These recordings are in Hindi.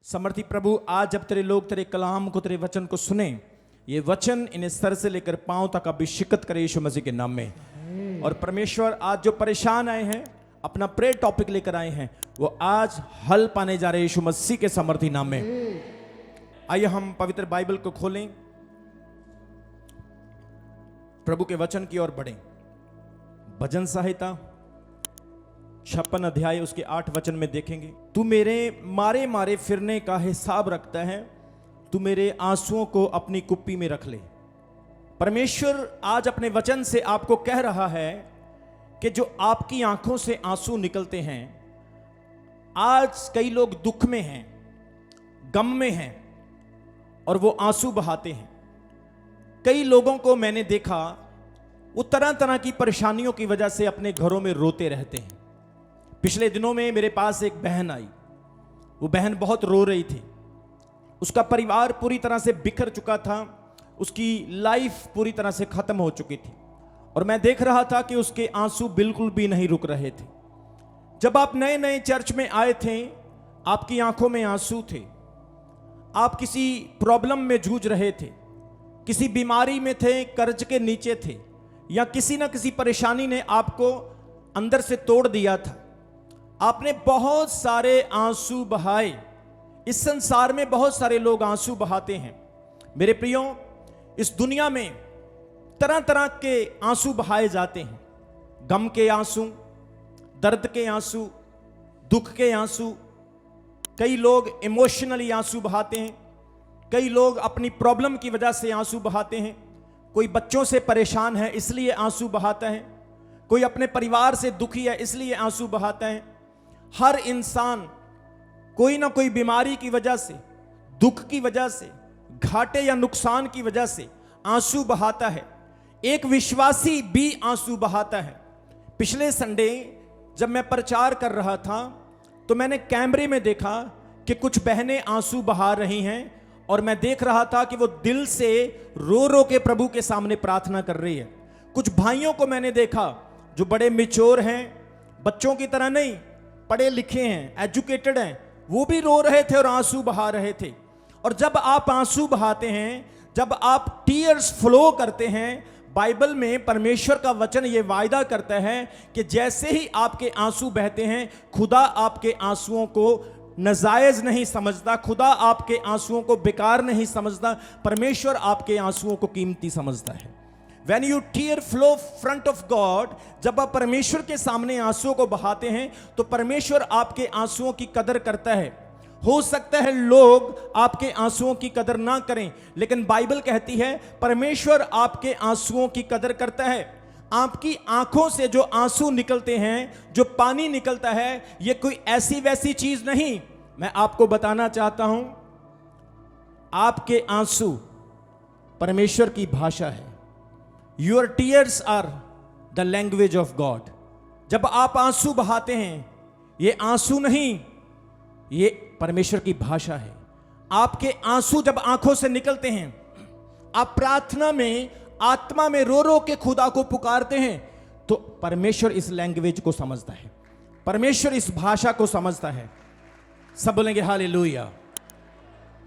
समर्थी प्रभु, आज जब तेरे लोग तेरे कलाम को, तेरे वचन को सुने, ये वचन इन्हें सर से लेकर पांव तक अभिषेकित करे यीशु मसीह के नाम में। और परमेश्वर, आज जो परेशान आए हैं, अपना प्रेयर टॉपिक लेकर आए हैं, वो आज हल पाने जा रहे हैं यीशु मसीह के समर्थी नाम में। आइए हम पवित्र बाइबल को खोलें, प्रभु के वचन की ओर बढ़ें। भजन संहिता 56 अध्याय उसके 8 वचन में देखेंगे, तू मेरे मारे मारे फिरने का हिसाब रखता है, तू मेरे आंसुओं को अपनी कुप्पी में रख ले। परमेश्वर आज अपने वचन से आपको कह रहा है कि जो आपकी आंखों से आंसू निकलते हैं, आज कई लोग दुख में हैं, गम में हैं और वो आंसू बहाते हैं। कई लोगों को मैंने देखा, वो तरह तरह की परेशानियों की वजह से अपने घरों में रोते रहते हैं। पिछले दिनों में मेरे पास एक बहन आई, वो बहन बहुत रो रही थी। उसका परिवार पूरी तरह से बिखर चुका था, उसकी लाइफ पूरी तरह से खत्म हो चुकी थी और मैं देख रहा था कि उसके आंसू बिल्कुल भी नहीं रुक रहे थे। जब आप नए नए चर्च में आए थे, आपकी आंखों में आंसू थे, आप किसी प्रॉब्लम में जूझ रहे थे, किसी बीमारी में थे, कर्ज के नीचे थे, या किसी ना किसी परेशानी ने आपको अंदर से तोड़ दिया था। आपने बहुत सारे आंसू बहाए। इस संसार में बहुत सारे लोग आंसू बहाते हैं। मेरे प्रियो, इस दुनिया में तरह तरह के आंसू बहाए जाते हैं। गम के आंसू, दर्द के आंसू, दुख के आंसू। कई लोग इमोशनली आंसू बहाते हैं, कई लोग अपनी प्रॉब्लम की वजह से आंसू बहाते हैं। कोई बच्चों से परेशान है इसलिए आंसू बहाता है, कोई अपने परिवार से दुखी है इसलिए आंसू बहाता है। हर इंसान कोई ना कोई बीमारी की वजह से, दुख की वजह से, घाटे या नुकसान की वजह से आंसू बहाता है। एक विश्वासी भी आंसू बहाता है। पिछले संडे जब मैं प्रचार कर रहा था तो मैंने कैमरे में देखा कि कुछ बहनें आंसू बहा रही हैं और मैं देख रहा था कि वो दिल से रो रो के प्रभु के सामने प्रार्थना कर रही है। कुछ भाइयों को मैंने देखा जो बड़े मैच्योर हैं, बच्चों की तरह नहीं, पढ़े लिखे हैं, एजुकेटेड हैं, वो भी रो रहे थे और आंसू बहा रहे थे। और जब आप आंसू बहाते हैं, जब आप टीयर्स फ्लो करते हैं, बाइबल में परमेश्वर का वचन ये वायदा करता है कि जैसे ही आपके आंसू बहते हैं, खुदा आपके आंसुओं को नाजायज नहीं समझता, खुदा आपके आंसुओं को बेकार नहीं समझता, परमेश्वर आपके आंसुओं को कीमती समझता है। When you tear flow front of God, जब आप परमेश्वर के सामने आंसुओं को बहाते हैं तो परमेश्वर आपके आंसुओं की कदर करता है। हो सकता है लोग आपके आंसुओं की कदर ना करें, लेकिन बाइबल कहती है परमेश्वर आपके आंसुओं की कदर करता है। आपकी आंखों से जो आंसू निकलते हैं, जो पानी निकलता है, ये कोई ऐसी वैसी चीज नहीं। मैं आपको बताना चाहता हूं, आपके आंसू परमेश्वर की भाषा है। Your tears are the language of God. जब आप आंसू बहाते हैं, ये आंसू नहीं, ये परमेश्वर की भाषा है। आपके आंसू जब आंखों से निकलते हैं, आप प्रार्थना में, आत्मा में रो रो के खुदा को पुकारते हैं, तो परमेश्वर इस लैंग्वेज को समझता है, परमेश्वर इस भाषा को समझता है। सब बोलेंगे हालेलुया।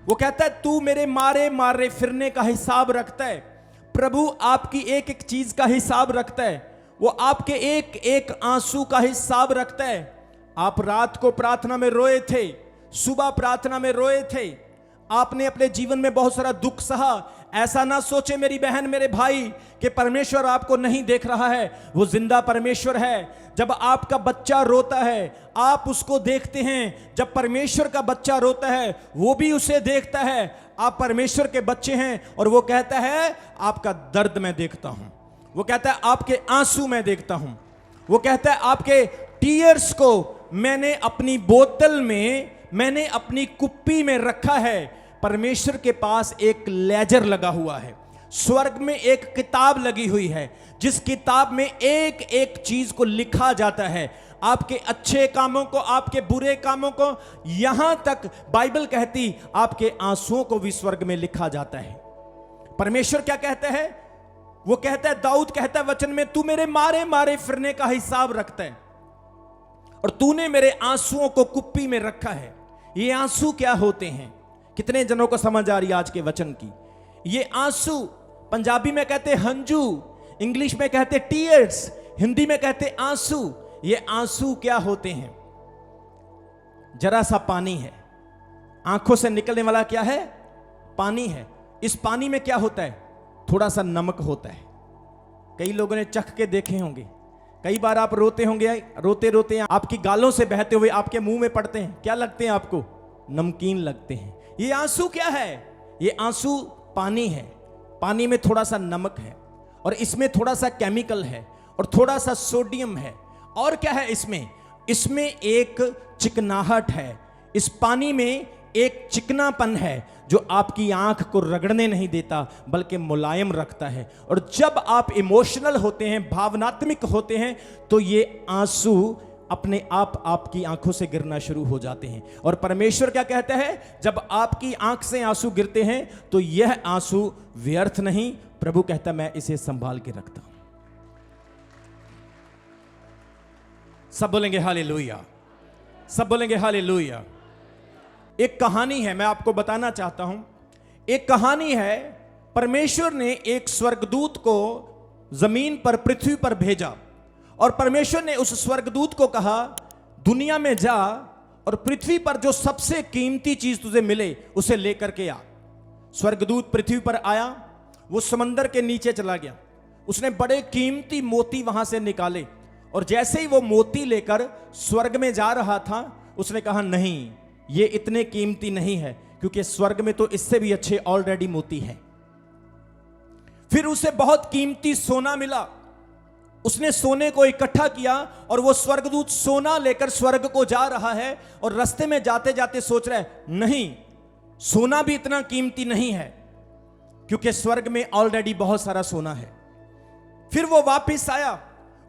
वो कहता है तू मेरे मारे मारे फिरने का हिसाब रखता है। प्रभु आपकी एक एक चीज का हिसाब रखता है। वो आपके एक एक आंसू का हिसाब रखता है। आप रात को प्रार्थना में रोए थे, सुबह प्रार्थना में रोए थे, आपने अपने जीवन में बहुत सारा दुख सहा। ऐसा ना सोचे मेरी बहन, मेरे भाई, कि परमेश्वर आपको नहीं देख रहा है। वो जिंदा परमेश्वर है। जब आपका बच्चा रोता है, आप उसको देखते हैं। जब परमेश्वर का बच्चा रोता है, वो भी उसे देखता है। आप परमेश्वर के बच्चे हैं और वो कहता है आपका दर्द मैं देखता हूं। वो कहता है आपके आंसू मैं देखता हूं। वो कहता है आपके टीयर्स को मैंने अपनी बोतल में, मैंने अपनी कुप्पी में रखा है। परमेश्वर के पास एक लेजर लगा हुआ है, स्वर्ग में एक किताब लगी हुई है, जिस किताब में एक एक चीज को लिखा जाता है। आपके अच्छे कामों को, आपके बुरे कामों को, यहां तक बाइबल कहती आपके आंसुओं को भी स्वर्ग में लिखा जाता है। परमेश्वर क्या कहता है? वो कहता है, दाऊद कहता है वचन में, तू मेरे मारे मारे फिरने का हिसाब रखता है और तूने मेरे आंसुओं को कुप्पी में रखा है। ये आंसू क्या होते हैं? कितने जनों को समझ आ रही है आज के वचन की? ये आंसू पंजाबी में कहते हंजू, इंग्लिश में कहते टीयर्स, हिंदी में कहते आंसू। ये आंसू क्या होते हैं? जरा सा पानी है, आंखों से निकलने वाला क्या है? पानी है। इस पानी में क्या होता है? थोड़ा सा नमक होता है। कई लोगों ने चख के देखे होंगे, कई बार आप रोते होंगे, रोते रोते आपकी गालों से बहते हुए आपके मुंह में पड़ते हैं, क्या लगते हैं आपको? नमकीन लगते हैं। ये आंसू क्या है? ये आंसू पानी है। पानी में थोड़ा सा नमक है और इसमें थोड़ा सा केमिकल है और थोड़ा सा सोडियम है। और क्या है इसमें? इसमें एक चिकनाहट है। इस पानी में एक चिकनापन है जो आपकी आंख को रगड़ने नहीं देता बल्कि मुलायम रखता है। और जब आप इमोशनल होते हैं, भावनात्मक होते हैं, तो ये आंसू अपने आप आपकी आंखों से गिरना शुरू हो जाते हैं। और परमेश्वर क्या कहता है? जब आपकी आंख से आंसू गिरते हैं तो यह आंसू व्यर्थ नहीं, प्रभु कहता मैं इसे संभाल के रखता हूं। सब बोलेंगे हालेलुया, सब बोलेंगे हालेलुया। एक कहानी है, मैं आपको बताना चाहता हूं। एक कहानी है, परमेश्वर ने एक स्वर्गदूत को जमीन पर, पृथ्वी पर भेजा और परमेश्वर ने उस स्वर्गदूत को कहा दुनिया में जा और पृथ्वी पर जो सबसे कीमती चीज तुझे मिले उसे लेकर के आ। स्वर्गदूत पृथ्वी पर आया, वो समंदर के नीचे चला गया, उसने बड़े कीमती मोती वहां से निकाले और जैसे ही वो मोती लेकर स्वर्ग में जा रहा था, उसने कहा नहीं, ये इतने कीमती नहीं है क्योंकि स्वर्ग में तो इससे भी अच्छे ऑलरेडी मोती हैं। फिर उसे बहुत कीमती सोना मिला, उसने सोने को इकट्ठा किया और वो स्वर्गदूत सोना लेकर स्वर्ग को जा रहा है और रास्ते में जाते जाते सोच रहा है नहीं, सोना भी इतना कीमती नहीं है क्योंकि स्वर्ग में ऑलरेडी बहुत सारा सोना है। फिर वो वापस आया,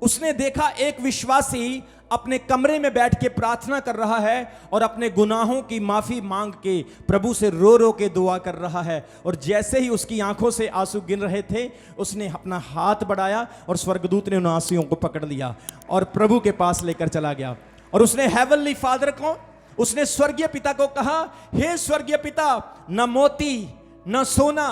उसने देखा एक विश्वासी अपने कमरे में बैठ के प्रार्थना कर रहा है और अपने गुनाहों की माफी मांग के प्रभु से रो रो के दुआ कर रहा है। और जैसे ही उसकी आंखों से आंसू गिर रहे थे, उसने अपना हाथ बढ़ाया और स्वर्गदूत ने उन आंसुओं को पकड़ लिया और प्रभु के पास लेकर चला गया। और उसने हेवनली फादर को, उसने स्वर्गीय पिता को कहा, हे स्वर्गीय पिता, न मोती, न सोना,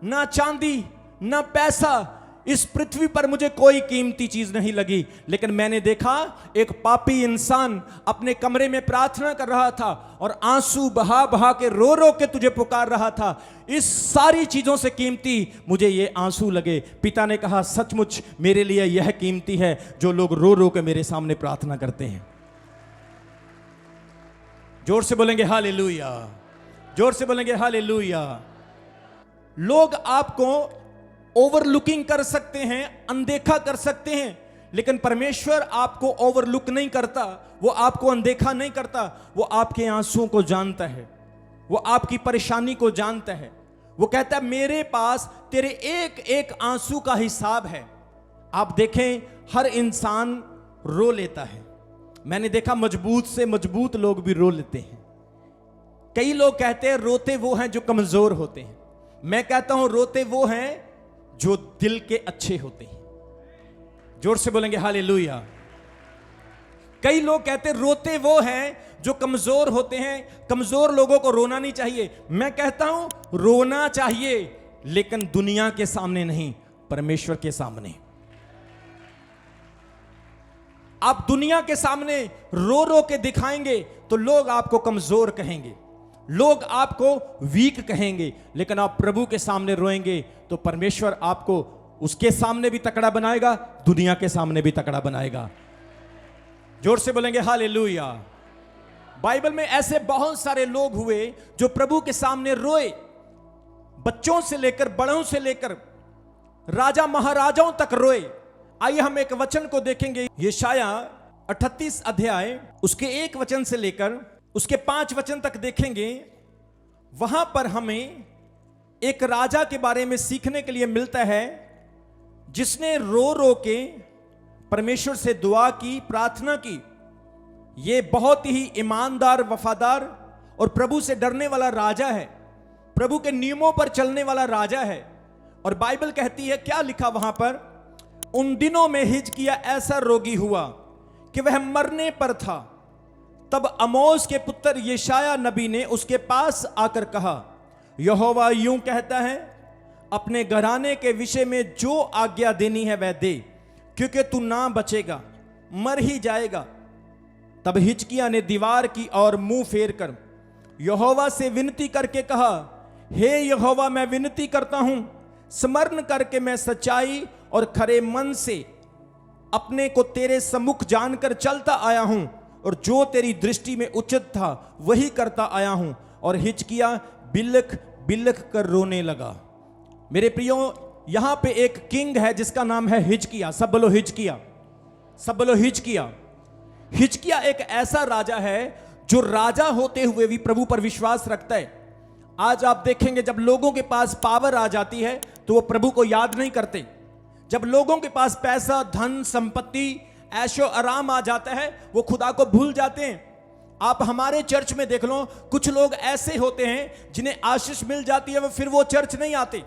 न चांदी, न पैसा, इस पृथ्वी पर मुझे कोई कीमती चीज नहीं लगी, लेकिन मैंने देखा एक पापी इंसान अपने कमरे में प्रार्थना कर रहा था और आंसू बहा बहा के रो रो के तुझे पुकार रहा था। इस सारी चीजों से कीमती मुझे ये आंसू लगे। पिता ने कहा सचमुच मेरे लिए यह कीमती है जो लोग रो रो के मेरे सामने प्रार्थना करते हैं। जोर से बोलेंगे हालेलुया, जोर से बोलेंगे हालेलुया। लोग आपको ओवरलुकिंग कर सकते हैं, अनदेखा कर सकते हैं, लेकिन परमेश्वर आपको ओवरलुक नहीं करता, वो आपको अनदेखा नहीं करता। वो आपके आंसुओं को जानता है, वो आपकी परेशानी को जानता है। वो कहता है मेरे पास तेरे एक एक आंसू का हिसाब है। आप देखें, हर इंसान रो लेता है। मैंने देखा मजबूत से मजबूत लोग भी रो लेते हैं। कई लोग कहते हैं रोते वो हैं जो कमजोर होते हैं। मैं कहता हूं रोते वो हैं जो दिल के अच्छे होते हैं। जोर से बोलेंगे हालेलुया। कई लोग कहते हैं रोते वो हैं जो कमजोर होते हैं। कमजोर लोगों को रोना नहीं चाहिए। मैं कहता हूं रोना चाहिए, लेकिन दुनिया के सामने नहीं, परमेश्वर के सामने। आप दुनिया के सामने रो रो के दिखाएंगे तो लोग आपको कमजोर कहेंगे, लोग आपको वीक कहेंगे, लेकिन आप प्रभु के सामने रोएंगे तो परमेश्वर आपको उसके सामने भी तकड़ा बनाएगा, दुनिया के सामने भी तकड़ा बनाएगा। जोर से बोलेंगे हालेलुया। बाइबल में ऐसे बहुत सारे लोग हुए जो प्रभु के सामने रोए, बच्चों से लेकर बड़ों से लेकर राजा महाराजाओं तक रोए। आइए हम एक वचन को देखेंगे, यशाया 38 अध्याय उसके 1 वचन से लेकर उसके 5 वचन तक देखेंगे। वहां पर हमें एक राजा के बारे में सीखने के लिए मिलता है जिसने रो रो के परमेश्वर से दुआ की, प्रार्थना की। यह बहुत ही ईमानदार, वफादार और प्रभु से डरने वाला राजा है, प्रभु के नियमों पर चलने वाला राजा है। और बाइबल कहती है, क्या लिखा वहां पर, उन दिनों में हिजकिय्याह ऐसा रोगी हुआ कि वह मरने पर था, तब आमोस के पुत्र यशायाह नबी ने उसके पास आकर कहा, यहोवा यूं कहता है, अपने घराने के विषय में जो आज्ञा देनी है वह दे, क्योंकि तू ना बचेगा, मर ही जाएगा। तब हिजकिय्याह ने दीवार की ओर मुंह फेर कर यहोवा से विनती करके कहा, हे यहोवा, मैं विनती करता हूं, स्मरण करके मैं सच्चाई और खरे मन से अपने को तेरे सम्मुख जानकर चलता आया हूं, और जो तेरी दृष्टि में उचित था वही करता आया हूं। और हिजकिय्याह बिलख बिलख कर रोने लगा। मेरे प्रियो, यहां पे एक किंग है जिसका नाम है हिजकिय्याह। सब बोलो हिजकिय्याह, सब बोलो हिजकिय्याह। हिजकिय्याह एक ऐसा राजा है जो राजा होते हुए भी प्रभु पर विश्वास रखता है। आज आप देखेंगे जब लोगों के पास पावर आ जाती है तो वो प्रभु को याद नहीं करते। जब लोगों के पास पैसा, धन, संपत्ति, ऐशो आराम आ जाता है वो खुदा को भूल जाते हैं। आप हमारे चर्च में देख लो, कुछ लोग ऐसे होते हैं जिन्हें आशीष मिल जाती है वो फिर वो चर्च नहीं आते।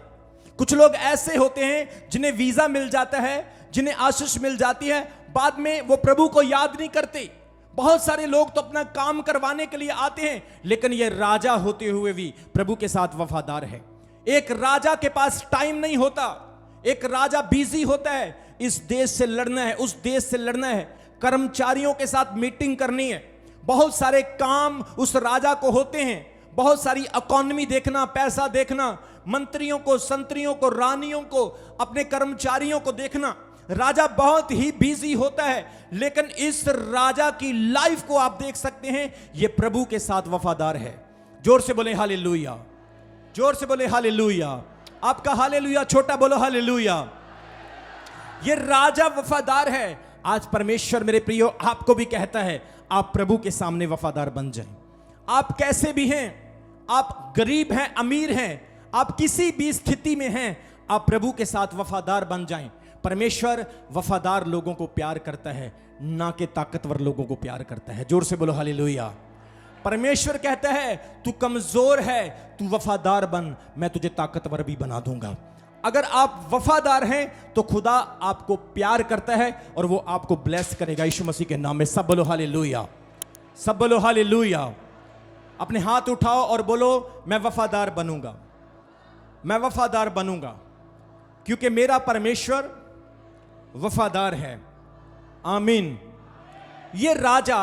कुछ लोग ऐसे होते हैं जिन्हें वीजा मिल जाता है, जिन्हें आशीष मिल जाती है, बाद में वो प्रभु को याद नहीं करते। बहुत सारे लोग तो अपना काम करवाने के लिए आते हैं, लेकिन ये राजा होते हुए भी प्रभु के साथ वफादार है। एक राजा के पास टाइम नहीं होता, एक राजा बिजी होता है। इस देश से लड़ना है, उस देश से लड़ना है, कर्मचारियों के साथ मीटिंग करनी है, बहुत सारे काम उस राजा को होते हैं, बहुत सारी इकोनॉमी देखना, पैसा देखना, मंत्रियों को, संतरियों को, रानियों को, अपने कर्मचारियों को देखना। राजा बहुत ही बिजी होता है, लेकिन इस राजा की लाइफ को आप देख सकते हैं, यह प्रभु के साथ वफादार है। जोर से बोले हालेलुया, जोर से बोले हालेलुया। आपका हालेलुया छोटा, बोलो हालेलुया। यह राजा वफादार है। आज परमेश्वर मेरे प्रियो आपको भी कहता है, आप प्रभु के सामने वफादार बन जाएं। आप कैसे भी हैं, आप गरीब हैं, अमीर हैं, आप किसी भी स्थिति में हैं, आप प्रभु के साथ वफादार बन जाएं। परमेश्वर वफादार लोगों को प्यार करता है, ना कि ताकतवर लोगों को प्यार करता है। जोर से बोलो हालेलुया। परमेश्वर कहता है, तू कमजोर है, तू वफादार बन, मैं तुझे ताकतवर भी बना दूंगा। अगर आप वफादार हैं तो खुदा आपको प्यार करता है और वो आपको ब्लेस करेगा यीशु मसीह के नाम में। सब बोलो हालेलुया, सब बोलो हालेलुया। अपने हाथ उठाओ और बोलो, मैं वफादार बनूंगा, मैं वफादार बनूंगा, क्योंकि मेरा परमेश्वर वफादार है। आमीन। ये राजा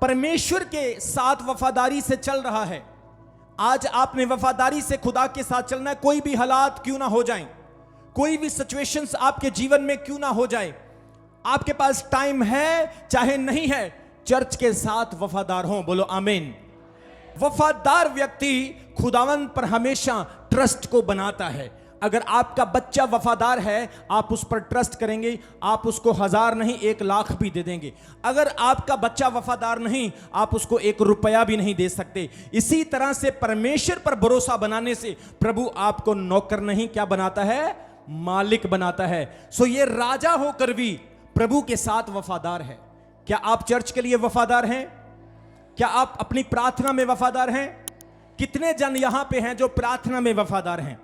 परमेश्वर के साथ वफादारी से चल रहा है। आज आपने वफादारी से खुदा के साथ चलना है। कोई भी हालात क्यों ना हो जाएं, कोई भी सिचुएशंस आपके जीवन में क्यों ना हो जाए, आपके पास टाइम है चाहे नहीं है, चर्च के साथ वफादार हो। बोलो आमीन। वफादार व्यक्ति खुदावन पर हमेशा ट्रस्ट को बनाता है। अगर आपका बच्चा वफादार है, आप उस पर ट्रस्ट करेंगे, आप उसको 1000 नहीं 1 लाख भी दे देंगे। अगर आपका बच्चा वफादार नहीं, आप उसको 1 रुपया भी नहीं दे सकते। इसी तरह से परमेश्वर पर भरोसा बनाने से प्रभु आपको नौकर नहीं क्या बनाता है, मालिक बनाता है। सो ये राजा होकर भी प्रभु के साथ वफादार है। क्या आप चर्च के लिए वफादार हैं? क्या आप अपनी प्रार्थना में वफादार हैं? कितने जन यहां पे हैं जो प्रार्थना में वफादार हैं,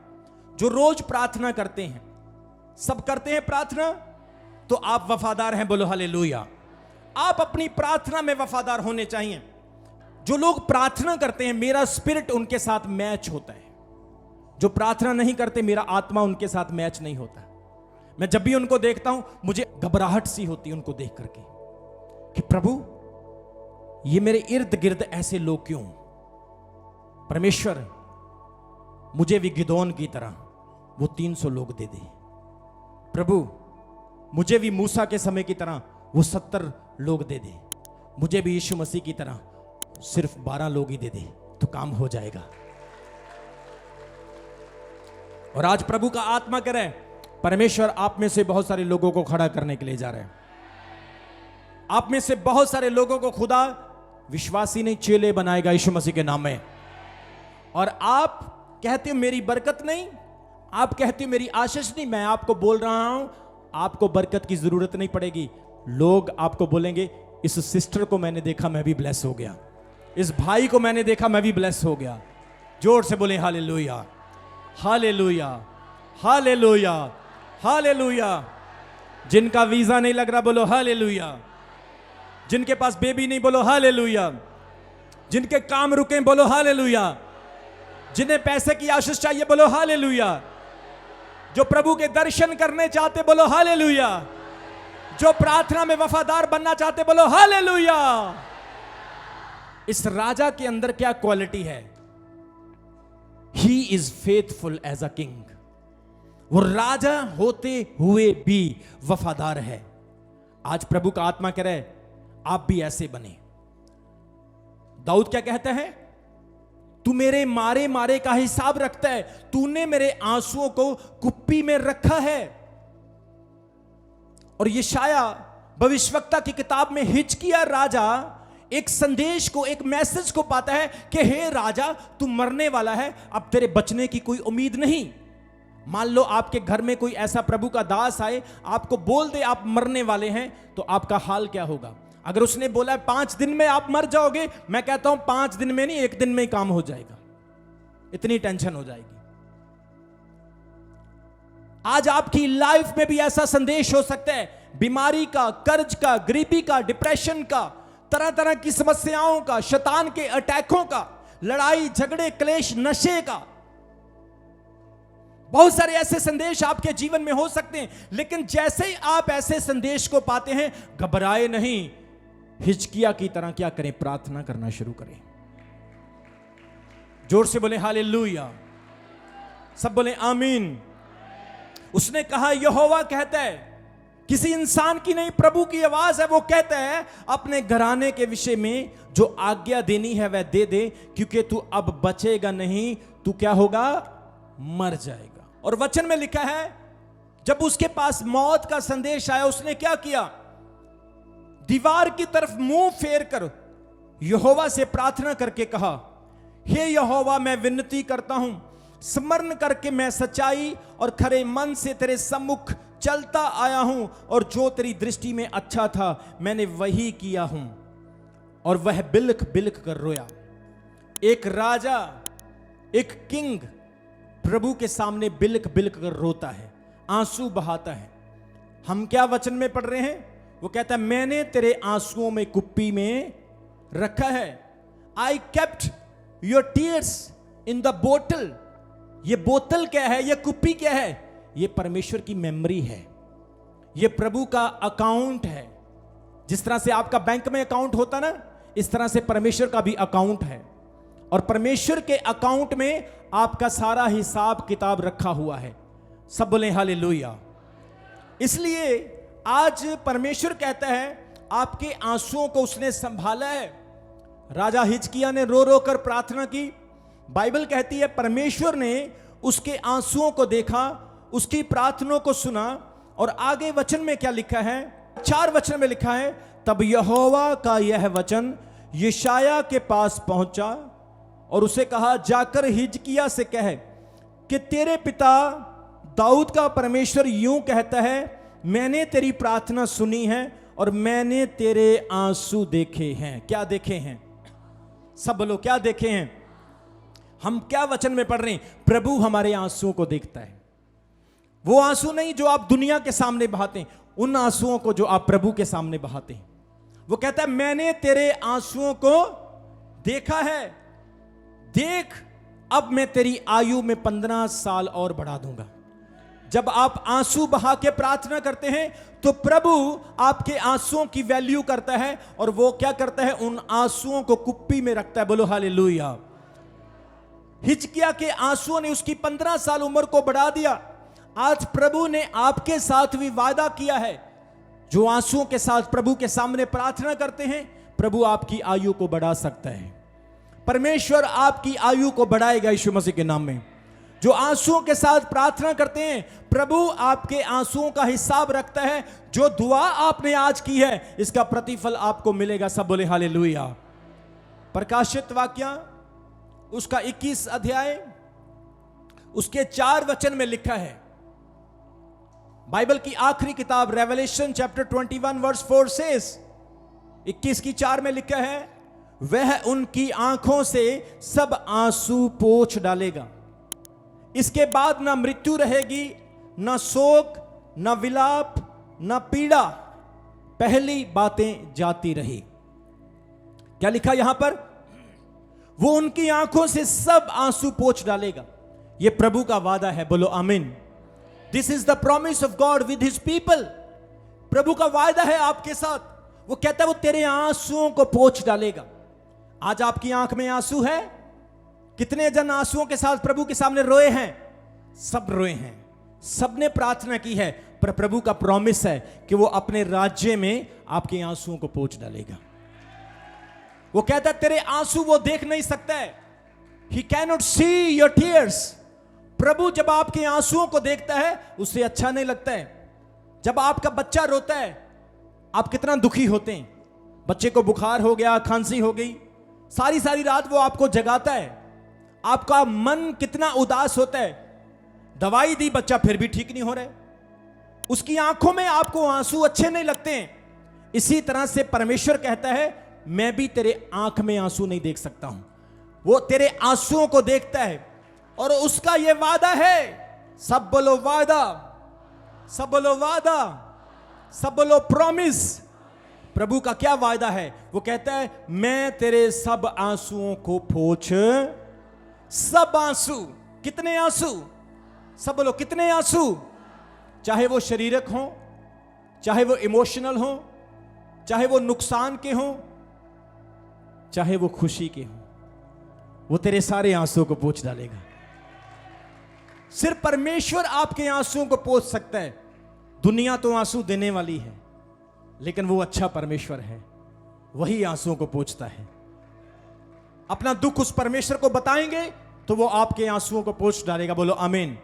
जो रोज प्रार्थना करते हैं? सब करते हैं प्रार्थना, तो आप वफादार हैं। बोलो हालेलुया। आप अपनी प्रार्थना में वफादार होने चाहिए। जो लोग प्रार्थना करते हैं, मेरा स्पिरिट उनके साथ मैच होता है। जो प्रार्थना नहीं करते, मेरा आत्मा उनके साथ मैच नहीं होता। मैं जब भी उनको देखता हूं, मुझे घबराहट सी होती है उनको देख करके कि प्रभु, ये मेरे इर्द गिर्द ऐसे लोग क्यों? परमेश्वर, मुझे भी गिदोन की तरह वो 300 लोग दे दे। प्रभु, मुझे भी मूसा के समय की तरह वो 70 लोग दे दे। मुझे भी यीशु मसीह की तरह सिर्फ 12 लोग ही दे दे, तो काम हो जाएगा। और आज प्रभु का आत्मा कह रहा है, परमेश्वर आप में से बहुत सारे लोगों को खड़ा करने के लिए जा रहे हैं। आप में से बहुत सारे लोगों को खुदा विश्वासी नहीं, चेले बनाएगा यीशु मसीह के नाम में। और आप कहते हो मेरी बरकत नहीं, आप कहते हो मेरी आशीष नहीं। मैं आपको बोल रहा हूं, आपको बरकत की जरूरत नहीं पड़ेगी। लोग आपको बोलेंगे, इस सिस्टर को मैंने देखा, मैं भी ब्लेस हो गया। इस भाई को मैंने देखा, मैं भी ब्लेस हो गया। जोर से बोले हालेलुया, हालेलुया, हालेलुया, हालेलुया। जिनका वीजा नहीं लग रहा, बोलो हालेलुया। जिनके पास बेबी नहीं बोलो हालेलुया, जिनके काम रुके बोलो हालेलुया, जिन्हें पैसे की आशीष चाहिए बोलो हालेलुया, जो प्रभु के दर्शन करने चाहते बोलो हालेलुया, जो प्रार्थना में वफादार बनना चाहते बोलो हालेलुया। इस राजा के अंदर क्या क्वालिटी है? He is faithful as a king. वो राजा होते हुए भी वफादार है। आज प्रभु का आत्मा कह रहे आप भी ऐसे बने। दाऊद क्या कहते हैं? तू मेरे मारे मारे का हिसाब रखता है, तूने मेरे आंसुओं को कुप्पी में रखा है। और यशाया भविष्यवक्ता की किताब में हिजकिय्याह राजा एक संदेश को, एक मैसेज को पाता है कि हे राजा, तू मरने वाला है, अब तेरे बचने की कोई उम्मीद नहीं। मान लो आपके घर में कोई ऐसा प्रभु का दास आए, आपको बोल दे आप मरने वाले हैं, तो आपका हाल क्या होगा? अगर उसने बोला 5 दिन में आप मर जाओगे, मैं कहता हूं 5 दिन में नहीं, 1 दिन में ही काम हो जाएगा, इतनी टेंशन हो जाएगी। आज आपकी लाइफ में भी ऐसा संदेश हो सकता है, बीमारी का, कर्ज का, गरीबी का, डिप्रेशन का, तरह तरह की समस्याओं का, शैतान के अटैकों का, लड़ाई झगड़े क्लेश, नशे का। बहुत सारे ऐसे संदेश आपके जीवन में हो सकते हैं, लेकिन जैसे ही आप ऐसे संदेश को पाते हैं, घबराए नहीं। हिजकिय्याह की तरह क्या करें? प्रार्थना करना शुरू करें। जोर से बोले हालेलुया, सब बोले आमीन। उसने कहा यहोवा कहता है, किसी इंसान की नहीं, प्रभु की आवाज है। वो कहता है अपने घराने के विषय में जो आज्ञा देनी है वह दे दे, क्योंकि तू अब बचेगा नहीं, तू क्या होगा? मर जाएगा। और वचन में लिखा है जब उसके पास मौत का संदेश आया, उसने क्या किया? दीवार की तरफ मुंह फेर कर यहोवा से प्रार्थना करके कहा, हे यहोवा, मैं विनती करता हूं, स्मरण करके मैं सच्चाई और खरे मन से तेरे सम्मुख चलता आया हूं, और जो तेरी दृष्टि में अच्छा था मैंने वही किया हूं। और वह बिलख बिलख कर रोया। एक राजा, एक किंग प्रभु के सामने बिलख बिलख कर रोता है, आंसू बहाता है। हम क्या वचन में पढ़ रहे हैं? वो कहता है मैंने तेरे आंसुओं में कुप्पी में रखा है। I kept your tears in the बोतल। ये बोतल क्या है? ये कुप्पी क्या है? ये परमेश्वर की मेमोरी है, ये प्रभु का अकाउंट है। जिस तरह से आपका बैंक में अकाउंट होता ना, इस तरह से परमेश्वर का भी अकाउंट है। और परमेश्वर के अकाउंट में आपका सारा हिसाब किताब रखा हुआ है। सब बोले हालेलुया। इसलिए आज परमेश्वर कहता है आपके आंसुओं को उसने संभाला है। राजा हिजकिय्याह ने रो रो कर प्रार्थना की। बाइबल कहती है परमेश्वर ने उसके आंसुओं को देखा, उसकी प्रार्थनाओं को सुना। और आगे वचन में क्या लिखा है? 4 वचन में लिखा है, तब यहोवा का यह वचन यशायाह के पास पहुंचा और उसे कहा, जाकर हिजकिय्याह से कह कि तेरे पिता दाऊद का परमेश्वर यूं कहता है, मैंने तेरी प्रार्थना सुनी है और मैंने तेरे आंसू देखे हैं। क्या देखे हैं? सब बोलो क्या देखे हैं? हम क्या वचन में पढ़ रहे हैं? प्रभु हमारे आंसुओं को देखता है। वो आंसू नहीं जो आप दुनिया के सामने बहाते हैं, उन आंसुओं को जो आप प्रभु के सामने बहाते हैं। वो कहता है मैंने तेरे आंसुओं को देखा है, देख अब मैं तेरी आयु में 15 साल और बढ़ा दूंगा। जब आप आंसू बहा के प्रार्थना करते हैं तो प्रभु आपके आंसुओं की वैल्यू करता है और वो क्या करता है? उन आंसुओं को कुप्पी में रखता है। बोलो हालेलुया। हिजकिय्याह के आंसुओं ने उसकी 15 साल उम्र को बढ़ा दिया। आज प्रभु ने आपके साथ भी वादा किया है, जो आंसुओं के साथ प्रभु के सामने प्रार्थना करते हैं, प्रभु आपकी आयु को बढ़ा सकता है। परमेश्वर आपकी आयु को बढ़ाएगा यीशु मसीह के नाम में। जो आंसुओं के साथ प्रार्थना करते हैं, प्रभु आपके आंसुओं का हिसाब रखता है। जो दुआ आपने आज की है, इसका प्रतिफल आपको मिलेगा। सब बोले हालेलुया। प्रकाशित वाक्य उसका 21 अध्याय उसके 4 वचन में लिखा है, बाइबल की आखिरी किताब रेवलेशन चैप्टर 21 वर्स 4 सेज, 21 की 4 में लिखा है, वह उनकी आंखों से सब आंसू पोंछ डालेगा। इसके बाद ना मृत्यु रहेगी, ना शोक, ना विलाप, ना पीड़ा, पहली बातें जाती रही। क्या लिखा यहां पर? वो उनकी आंखों से सब आंसू पोंछ डालेगा। यह प्रभु का वादा है, बोलो आमीन। This is the promise of God with his people. प्रभु का वादा है आपके साथ। वो कहता है वो तेरे आंसुओं को पोंछ डालेगा। आज आपकी आंख में आंसू है? कितने जन आंसुओं के साथ प्रभु के सामने रोए हैं? सब रोए हैं, सबने प्रार्थना की है, पर प्रभु का प्रॉमिस है कि वो अपने राज्य में आपके आंसुओं को पोंछ डालेगा। वो कहता है तेरे आंसू वो देख नहीं सकता है। He cannot see your tears। प्रभु जब आपके आंसुओं को देखता है उसे अच्छा नहीं लगता है। जब आपका बच्चा रोता है आप कितना दुखी होते हैं। बच्चे को बुखार हो गया, खांसी हो गई, सारी सारी रात वो आपको जगाता है, आपका मन कितना उदास होता है। दवाई दी, बच्चा फिर भी ठीक नहीं हो रहा है। उसकी आंखों में आपको आंसू अच्छे नहीं लगते हैं। इसी तरह से परमेश्वर कहता है मैं भी तेरे आंख में आंसू नहीं देख सकता हूं। वो तेरे आंसुओं को देखता है और उसका यह वादा है। सब बोलो वादा, सब बोलो वादा, सब बोलो प्रॉमिस। प्रभु का क्या वादा है? वो कहता है मैं तेरे सब आंसुओं को पोंछ, सब आंसू। कितने आंसू? सब बोलो कितने आंसू? चाहे वो शारीरिक हो, चाहे वो इमोशनल हो, चाहे वो नुकसान के हो, चाहे वो खुशी के हो, वो तेरे सारे आंसुओं को पोंछ डालेगा। सिर्फ परमेश्वर आपके आंसुओं को पोंछ सकता है। दुनिया तो आंसू देने वाली है, लेकिन वो अच्छा परमेश्वर है, वही आंसुओं को पोंछता है। अपना दुख उस परमेश्वर को बताएंगे तो वो आपके आंसुओं को पोंछ डालेगा। बोलो आमीन।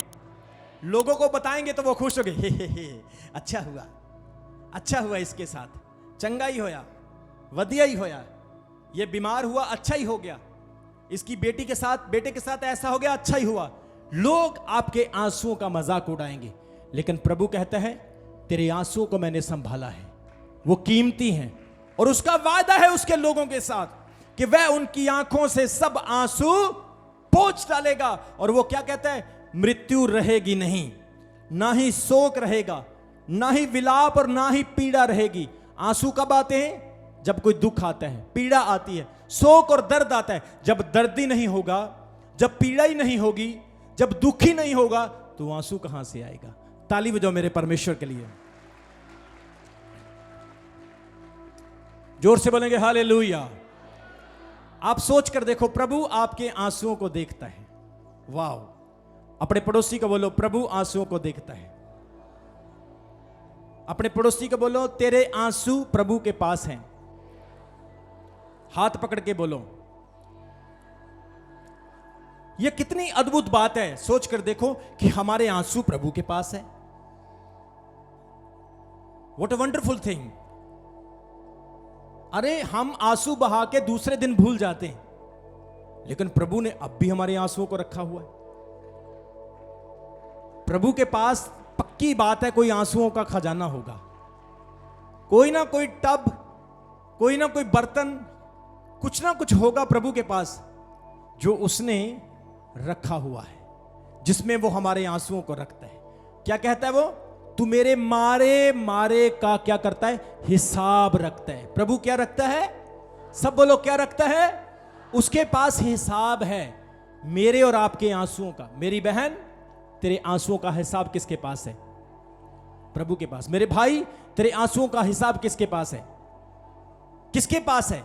लोगों को बताएंगे तो वो खुश हो गए, हे, अच्छा हुआ, अच्छा हुआ, इसके साथ चंगा ही होया, वधिया ही होया, ये बीमार हुआ, अच्छा ही हो गया, इसकी बेटी के साथ, बेटे के साथ ऐसा हो गया, अच्छा ही हुआ। लोग आपके आंसुओं का मजाक उड़ाएंगे, लेकिन प्रभु कहता है तेरे आंसुओं को मैंने संभाला है, वो कीमती हैं। और उसका वादा है उसके लोगों के साथ कि वह उनकी आंखों से सब आंसू पोंछ डालेगा। और वो क्या कहता है? मृत्यु रहेगी नहीं, ना ही शोक रहेगा, ना ही विलाप और ना ही पीड़ा रहेगी। आंसू कब आते हैं? जब कोई दुख आता है, पीड़ा आती है, शोक और दर्द आता है। जब दर्द ही नहीं होगा, जब पीड़ा ही नहीं होगी, जब दुख ही नहीं होगा, तो आंसू कहां से आएगा? ताली बजाओ मेरे परमेश्वर के लिए, जोर से बोलेंगे हालेलुया। आप सोच कर देखो, प्रभु आपके आंसुओं को देखता है। वाह। अपने पड़ोसी को बोलो प्रभु आंसुओं को देखता है। अपने पड़ोसी को बोलो तेरे आंसू प्रभु के पास हैं। हाथ पकड़ के बोलो। यह कितनी अद्भुत बात है। सोच कर देखो कि हमारे आंसू प्रभु के पास है। What a wonderful thing. अरे हम आंसू बहा के दूसरे दिन भूल जाते हैं, लेकिन प्रभु ने अब भी हमारे आंसुओं को रखा हुआ है। प्रभु के पास पक्की बात है कोई आंसुओं का खजाना होगा, कोई ना कोई टब, कोई ना कोई बर्तन, कुछ ना कुछ होगा प्रभु के पास जो उसने रखा हुआ है, जिसमें वो हमारे आंसुओं को रखता है। क्या कहता है वो? तू मेरे मारे मारे का क्या करता है? हिसाब रखता है। प्रभु क्या रखता है? सब बोलो क्या रखता है? उसके पास हिसाब है मेरे और आपके आंसुओं का। मेरी बहन, तेरे आंसुओं का हिसाब किसके पास है? प्रभु के पास। मेरे भाई, तेरे आंसुओं का हिसाब किसके पास है? किसके पास है?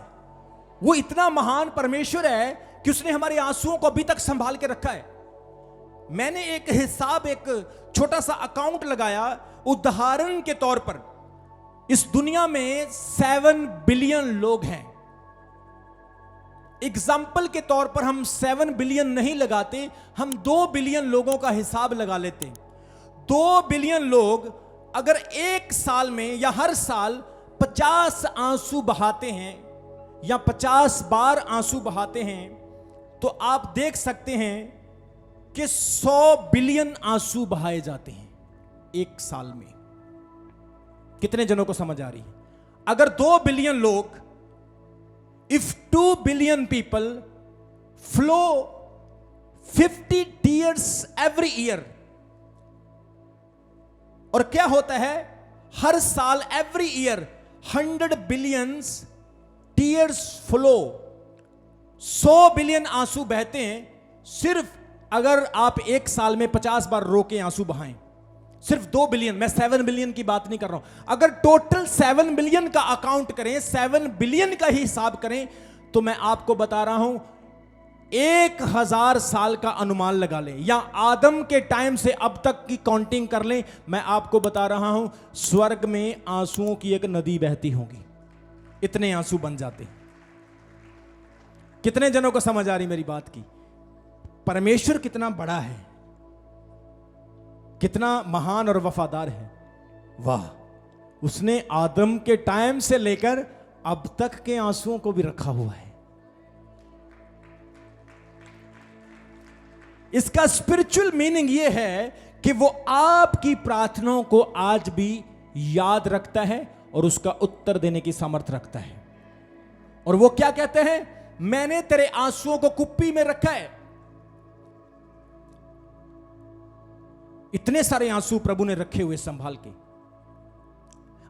वो इतना महान परमेश्वर है कि उसने हमारे आंसुओं को अभी तक संभाल के रखा है। मैंने एक हिसाब, एक छोटा सा अकाउंट लगाया उदाहरण के तौर पर। इस दुनिया में 7 बिलियन लोग हैं। एग्जाम्पल के तौर पर हम 7 बिलियन नहीं लगाते, हम 2 बिलियन लोगों का हिसाब लगा लेते हैं। 2 बिलियन लोग अगर एक साल में या हर साल 50 आंसू बहाते हैं या 50 बार आंसू बहाते हैं, तो आप देख सकते हैं कि 100 बिलियन आंसू बहाए जाते हैं एक साल में। कितने जनों को समझ आ रही है? अगर 2 बिलियन लोग, if 2 billion people flow 50 tears every year, और क्या होता है? हर साल, every year, 100 billions tears flow, 100 billion आंसू बहते हैं सिर्फ अगर आप एक साल में 50 बार रो के आंसू बहाएं। सिर्फ 2 बिलियन, मैं 7 बिलियन की बात नहीं कर रहा हूं। अगर टोटल 7 बिलियन का अकाउंट करें, 7 बिलियन का ही हिसाब करें, तो मैं आपको बता रहा हूं 1000 साल का अनुमान लगा लें, या आदम के टाइम से अब तक की काउंटिंग कर लें, मैं आपको बता रहा हूं स्वर्ग में आंसुओं की एक नदी बहती होगी। इतने आंसू बन जाते हैं। कितने जनों को समझ आ रही मेरी बात की? परमेश्वर कितना बड़ा है, कितना महान और वफादार है। वाह, उसने आदम के टाइम से लेकर अब तक के आंसुओं को भी रखा हुआ है। इसका स्पिरिचुअल मीनिंग यह है कि वो आपकी प्रार्थनाओं को आज भी याद रखता है और उसका उत्तर देने की सामर्थ्य रखता है। और वो क्या कहते हैं? मैंने तेरे आंसुओं को कुप्पी में रखा है। इतने सारे आंसू प्रभु ने रखे हुए संभाल के।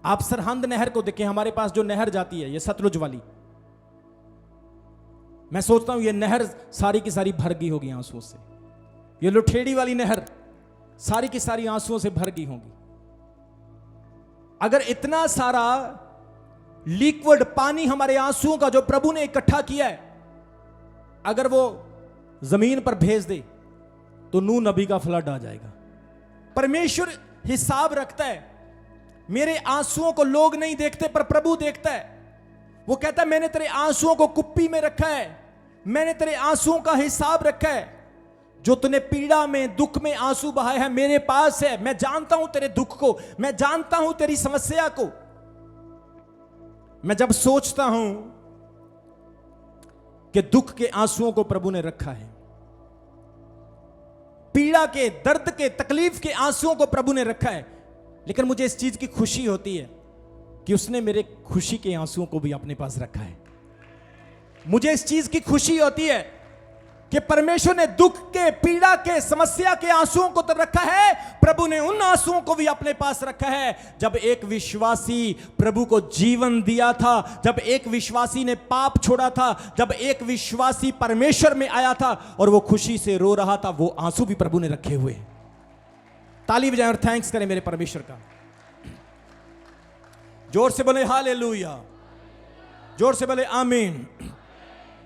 आप सरहंद नहर को देखें, हमारे पास जो नहर जाती है, ये सतलुज वाली, मैं सोचता हूं ये नहर सारी की सारी भर गई होगी आंसुओं से। ये लुठेड़ी वाली नहर सारी की सारी आंसुओं से भर गई होगी। अगर इतना सारा लिक्विड पानी हमारे आंसुओं का जो प्रभु ने इकट्ठा किया है, अगर वो जमीन पर भेज दे तो नूह नबी का फ्लड आ जाएगा। परमेश्वर हिसाब रखता है। मेरे आंसुओं को लोग नहीं देखते पर प्रभु देखता है। वो कहता है मैंने तेरे आंसुओं को कुप्पी में रखा है, मैंने तेरे आंसुओं का हिसाब रखा है। जो तूने पीड़ा में, दुख में आंसू बहाए हैं, मेरे पास है। मैं जानता हूं तेरे दुख को, मैं जानता हूं तेरी समस्या को। मैं जब सोचता हूं कि दुख के आंसुओं को प्रभु ने रखा है, पीड़ा के, दर्द के, तकलीफ के आंसुओं को प्रभु ने रखा है, लेकिन मुझे इस चीज की खुशी होती है कि उसने मेरे खुशी के आंसुओं को भी अपने पास रखा है। मुझे इस चीज की खुशी होती है कि परमेश्वर ने दुख के, पीड़ा के, समस्या के आंसुओं को तो रखा है, प्रभु ने उन आंसुओं को भी अपने पास रखा है। जब एक विश्वासी प्रभु को जीवन दिया था, जब एक विश्वासी ने पाप छोड़ा था, जब एक विश्वासी परमेश्वर में आया था और वो खुशी से रो रहा था, वो आंसू भी प्रभु ने रखे हुए। ताली बजाएं और थैंक्स करें मेरे परमेश्वर का। जोर से बोले हालेलुया, जोर से बोले आमीन।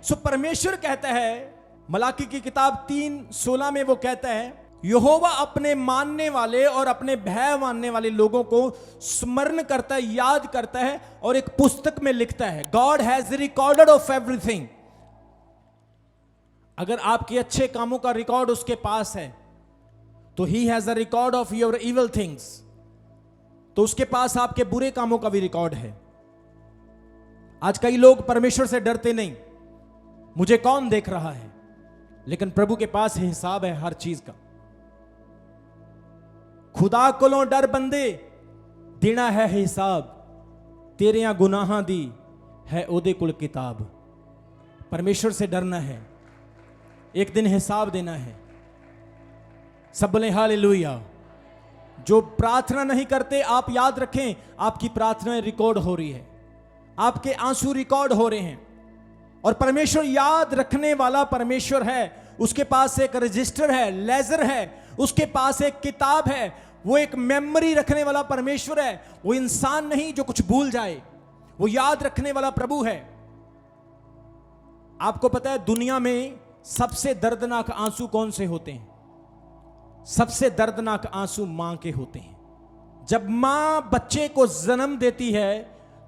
सो परमेश्वर कहता है, मलाकी की किताब 3:16 में वो कहता है, यहोवा अपने मानने वाले और अपने भय मानने वाले लोगों को स्मरण करता है, याद करता है और एक पुस्तक में लिखता है। God has recorded of everything. अगर आपके अच्छे कामों का रिकॉर्ड उसके पास है तो he has a record of your evil things, तो उसके पास आपके बुरे कामों का भी रिकॉर्ड है। आज कई लोग परमेश्वर से डरते नहीं, मुझे कौन देख रहा है, लेकिन प्रभु के पास हिसाब है हर चीज का। खुदा कोलों डर बंदे, देना है हिसाब, तेरे गुनाहां दी है ओदे कुल किताब। परमेश्वर से डरना है, एक दिन हिसाब देना है। सब बोले हालेलुया। जो प्रार्थना नहीं करते, आप याद रखें, आपकी प्रार्थनाएं रिकॉर्ड हो रही है, आपके आंसू रिकॉर्ड हो रहे हैं। और परमेश्वर याद रखने वाला परमेश्वर है। उसके पास एक रजिस्टर है, लेजर है, उसके पास एक किताब है। वो एक मेमोरी रखने वाला परमेश्वर है। वो इंसान नहीं जो कुछ भूल जाए, वो याद रखने वाला प्रभु है। आपको पता है दुनिया में सबसे दर्दनाक आंसू कौन से होते हैं? सबसे दर्दनाक आंसू मां के होते हैं। जब मां बच्चे को जन्म देती है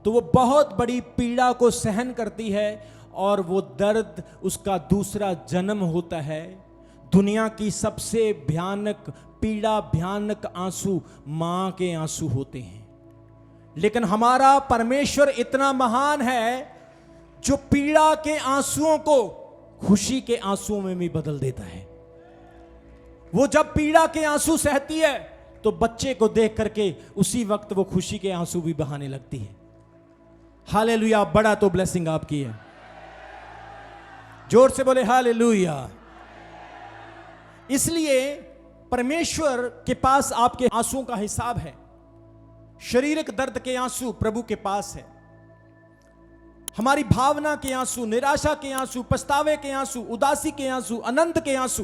तो वो बहुत बड़ी पीड़ा को सहन करती है और वो दर्द उसका दूसरा जन्म होता है। दुनिया की सबसे भयानक पीड़ा, भयानक आंसू मां के आंसू होते हैं। लेकिन हमारा परमेश्वर इतना महान है जो पीड़ा के आंसुओं को खुशी के आंसुओं में भी बदल देता है। वो जब पीड़ा के आंसू सहती है तो बच्चे को देख करके उसी वक्त वो खुशी के आंसू भी बहाने लगती है। हालेलुया। बड़ा तो ब्लेसिंग आपकी है। जोर से बोले हालेलुया। इसलिए परमेश्वर के पास आपके आंसुओं का हिसाब है। शारीरिक दर्द के आंसू प्रभु के पास है, हमारी भावना के आंसू, निराशा के आंसू, पछतावे के आंसू, उदासी के आंसू, आनंद के आंसू,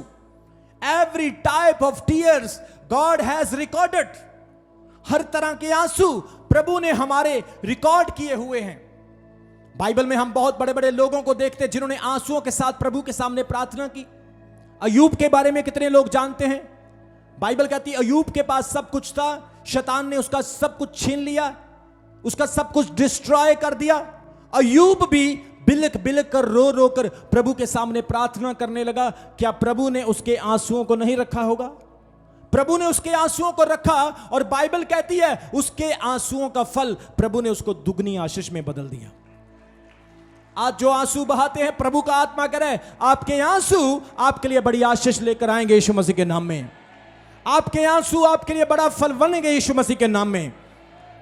every type of tears God has recorded. हर तरह के आंसू प्रभु ने हमारे रिकॉर्ड किए हुए हैं। बाइबल में हम बहुत बड़े बड़े लोगों को देखते हैं जिन्होंने आंसुओं के साथ प्रभु के सामने प्रार्थना की। अय्यूब के बारे में कितने लोग जानते हैं? बाइबल कहती है अय्यूब के पास सब कुछ था, शैतान ने उसका सब कुछ छीन लिया, उसका सब कुछ डिस्ट्रॉय कर दिया। अय्यूब भी बिलक बिलक कर, रो रो कर प्रभु के सामने प्रार्थना करने लगा। क्या प्रभु ने उसके आंसुओं को नहीं रखा होगा? प्रभु ने उसके आंसुओं को रखा और बाइबल कहती है उसके आंसुओं का फल प्रभु ने उसको दुगनी आशीष में बदल दिया। आज जो आंसू बहाते हैं, प्रभु का आत्मा कह रहा है आपके आंसू आपके लिए बड़ी आशीष लेकर आएंगे यीशु मसीह के नाम में। आपके आंसू आपके लिए बड़ा फल बनेंगे यीशु मसीह के नाम में।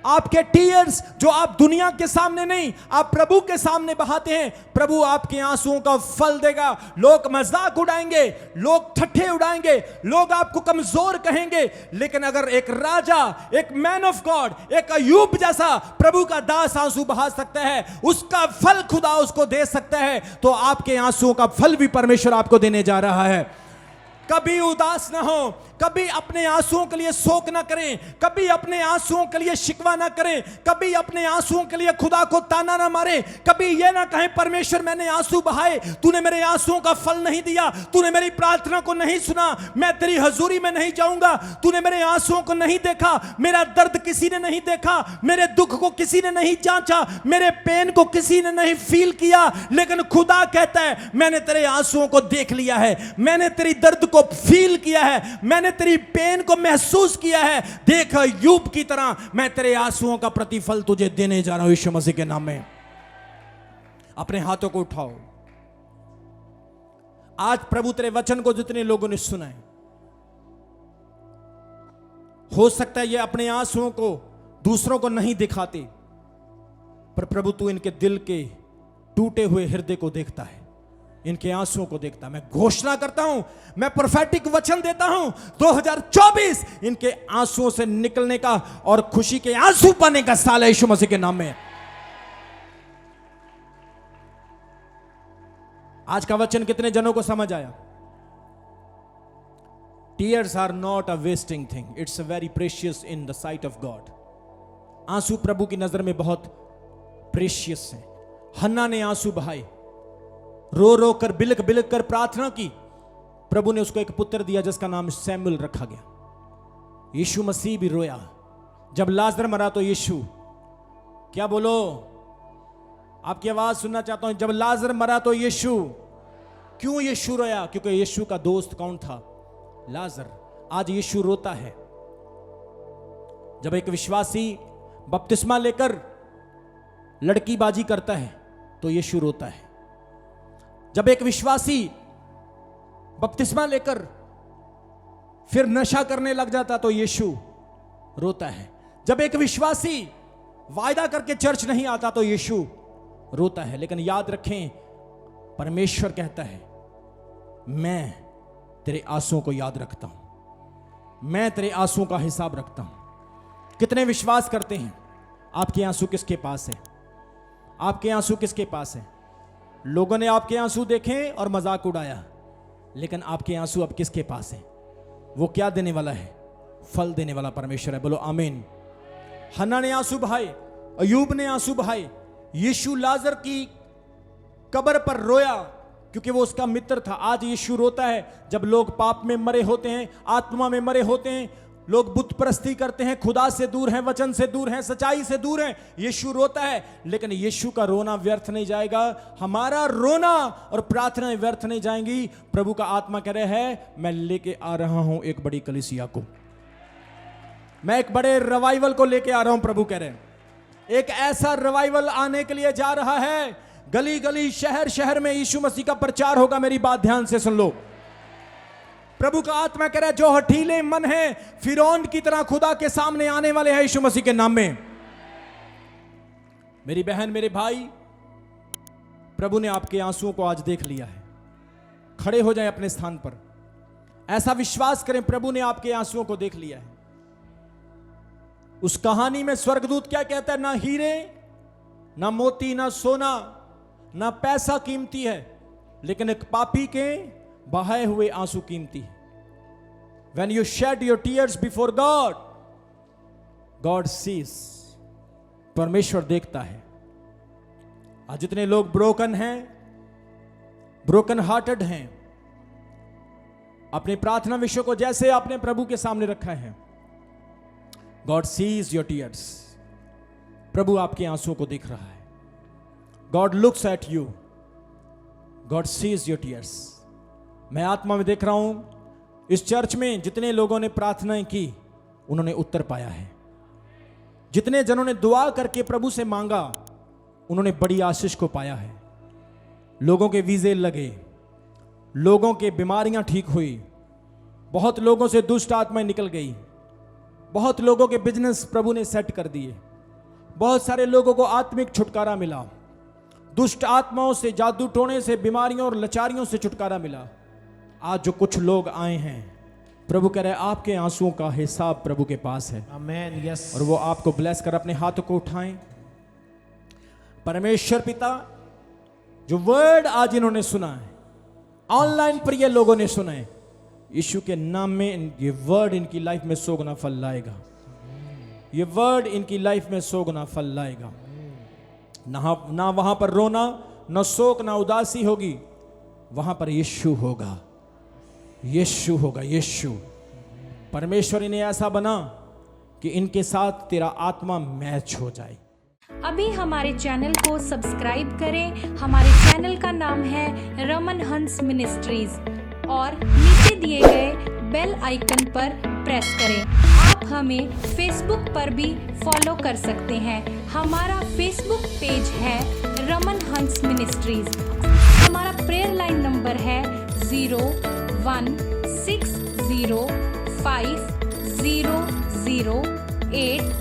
आपके टीयर्स जो आप दुनिया के सामने नहीं, आप प्रभु के सामने बहाते हैं, प्रभु आपके आंसुओं का फल देगा। लोग मजाक उड़ाएंगे, लोग ठट्ठे उड़ाएंगे, लोग आपको कमजोर कहेंगे, लेकिन अगर एक राजा, एक मैन ऑफ गॉड, एक अय्यूब जैसा प्रभु का दास आंसू बहा सकता है, उसका फल खुदा उसको दे सकता है, तो आपके आंसुओं का फल भी परमेश्वर आपको देने जा रहा है। कभी उदास ना हो, कभी अपने आंसुओं के लिए शोक ना करें, कभी अपने आंसुओं के लिए शिकवा ना करें, कभी अपने आंसुओं के लिए खुदा को ताना ना मारें, कभी ये ना कहें परमेश्वर मैंने आंसू बहाए, तूने मेरे आंसुओं का फल नहीं दिया, तूने मेरी प्रार्थना को नहीं सुना, मैं तेरी हजूरी में नहीं जाऊंगा, तूने मेरे आंसुओं को नहीं देखा, मेरा दर्द किसी ने नहीं देखा, मेरे दुख को किसी ने नहीं जांचा, मेरे पेन को किसी ने नहीं फील किया। लेकिन खुदा कहता है मैंने तेरे आंसुओं को देख लिया है, मैंने तेरी दर्द को फील किया है, मैंने तेरी पेन को महसूस किया है। देख अय्यूब की तरह मैं तेरे आंसुओं का प्रतिफल तुझे देने जा रहा हूं यीशु मसीह के नाम में। अपने हाथों को उठाओ। आज प्रभु तेरे वचन को जितने लोगों ने सुना है, हो सकता है ये अपने आंसुओं को दूसरों को नहीं दिखाते, पर प्रभु तू इनके दिल के टूटे हुए हृदय को देखता है, इनके आंसुओं को देखता। मैं घोषणा करता हूं, मैं प्रोफेटिक वचन देता हूं, 2024 इनके आंसुओं से निकलने का और खुशी के आंसू पाने का साल है यीशु मसीह के नाम में। आज का वचन कितने जनों को समझ आया? Tears are not a wasting thing, it's a very precious in the sight of God. आंसू प्रभु की नजर में बहुत प्रेशियस है। हन्ना ने आंसू बहाए, रो रो कर, बिलक बिलक कर प्रार्थना की, प्रभु ने उसको एक पुत्र दिया जिसका नाम सैमुएल रखा गया। यीशु मसीह भी रोया जब लाजर मरा, तो यीशु, क्या बोलो, आपकी आवाज सुनना चाहता हूं। जब लाजर मरा तो यीशु, क्यों यीशु रोया? क्योंकि यीशु का दोस्त कौन था? लाजर। आज यीशु रोता है। जब एक विश्वासी बपतिस्मा लेकर लड़कीबाजी करता है तो यीशु रोता है। जब एक विश्वासी बपतिस्मा लेकर फिर नशा करने लग जाता तो यीशु रोता है। जब एक विश्वासी वायदा करके चर्च नहीं आता तो यीशु रोता है। लेकिन याद रखें, परमेश्वर कहता है मैं तेरे आंसुओं को याद रखता हूं, मैं तेरे आंसुओं का हिसाब रखता हूं। कितने विश्वास करते हैं? आपके आंसू किसके पास है? आपके आंसू किसके पास है? लोगों ने आपके आंसू देखे और मजाक उड़ाया, लेकिन आपके आंसू अब किसके पास है? वो क्या देने वाला है? फल देने वाला परमेश्वर है। बोलो आमीन। हन्ना ने आंसू बहाए, अय्यूब ने आंसू बहाए, यीशु लाजर की कब्र पर रोया क्योंकि वो उसका मित्र था। आज यीशु रोता है जब लोग पाप में मरे होते हैं, आत्मा में मरे होते हैं, लोग बुत परस्ती करते हैं, खुदा से दूर हैं, वचन से दूर हैं, सच्चाई से दूर हैं। यीशु रोता है, लेकिन यीशु का रोना व्यर्थ नहीं जाएगा। हमारा रोना और प्रार्थनाएं व्यर्थ नहीं जाएंगी। प्रभु का आत्मा कह रहा है मैं लेके आ रहा हूं एक बड़ी कलीसिया को, मैं एक बड़े रिवाइवल को लेके आ रहा हूं। प्रभु कह रहे हैं एक ऐसा रिवाइवल आने के लिए जा रहा है, गली गली शहर शहर में यीशु मसीह का प्रचार होगा। मेरी बात ध्यान से सुन लो। प्रभु का आत्मा कह रहा है जो हठीले मन है फिरौन की तरह खुदा के सामने आने वाले हैं यीशु मसीह के नाम में। मेरी बहन, मेरे भाई, प्रभु ने आपके आंसुओं को आज देख लिया है। खड़े हो जाएं अपने स्थान पर, ऐसा विश्वास करें प्रभु ने आपके आंसुओं को देख लिया है। उस कहानी में स्वर्गदूत क्या कहता है? ना हीरे, ना मोती, ना सोना, ना पैसा कीमती है, लेकिन एक पापी के बहाए हुए आंसू कीमती है। When you shed your tears before God, God sees, परमेश्वर देखता है। आज जितने लोग ब्रोकन हैं, ब्रोकन हार्टेड हैं, अपने प्रार्थना विषय को जैसे आपने प्रभु के सामने रखा है, गॉड सीज योर टीयर्स, प्रभु आपके आंसुओं को देख रहा है। God looks at you, God sees your tears. मैं आत्मा में देख रहा हूं, इस चर्च में जितने लोगों ने प्रार्थनाएं की उन्होंने उत्तर पाया है। जितने जनों ने दुआ करके प्रभु से मांगा उन्होंने बड़ी आशीष को पाया है। लोगों के वीजे लगे, लोगों के बीमारियां ठीक हुई, बहुत लोगों से दुष्ट आत्माएं निकल गई, बहुत लोगों के बिजनेस प्रभु ने सेट कर दिए, बहुत सारे लोगों को आत्मिक छुटकारा मिला, दुष्ट आत्माओं से, जादू टोने से, बीमारियों और लाचारियों से छुटकारा मिला। आज जो कुछ लोग आए हैं, प्रभु कह रहे हैं आपके आंसुओं का हिसाब प्रभु के पास है। आमेन, यस। और वो आपको ब्लेस कर अपने हाथों को उठाएं। परमेश्वर पिता, जो वर्ड आज इन्होंने सुना है, ऑनलाइन पर ये लोगों ने सुना है, यीशु के नाम में ये वर्ड इनकी लाइफ में 100 गुना फल लाएगा। ये वर्ड इनकी लाइफ में 100 गुना फल लाएगा। ना वहां पर रोना, ना शोक, ना उदासी होगी, वहां पर यीशु होगा, यीशु होगा, यीशु। परमेश्वर इन्हें ऐसा बना कि इनके साथ तेरा आत्मा मैच हो जाए। अभी हमारे चैनल को सब्सक्राइब करें। हमारे चैनल का नाम है रमन हंस मिनिस्ट्रीज और नीचे दिए गए बेल आइकन पर प्रेस करें। आप हमें फेसबुक पर भी फॉलो कर सकते हैं। हमारा फेसबुक पेज है रमन हंस मिनिस्ट्रीज। हमारा प्रेयर लाइन नंबर है 01605008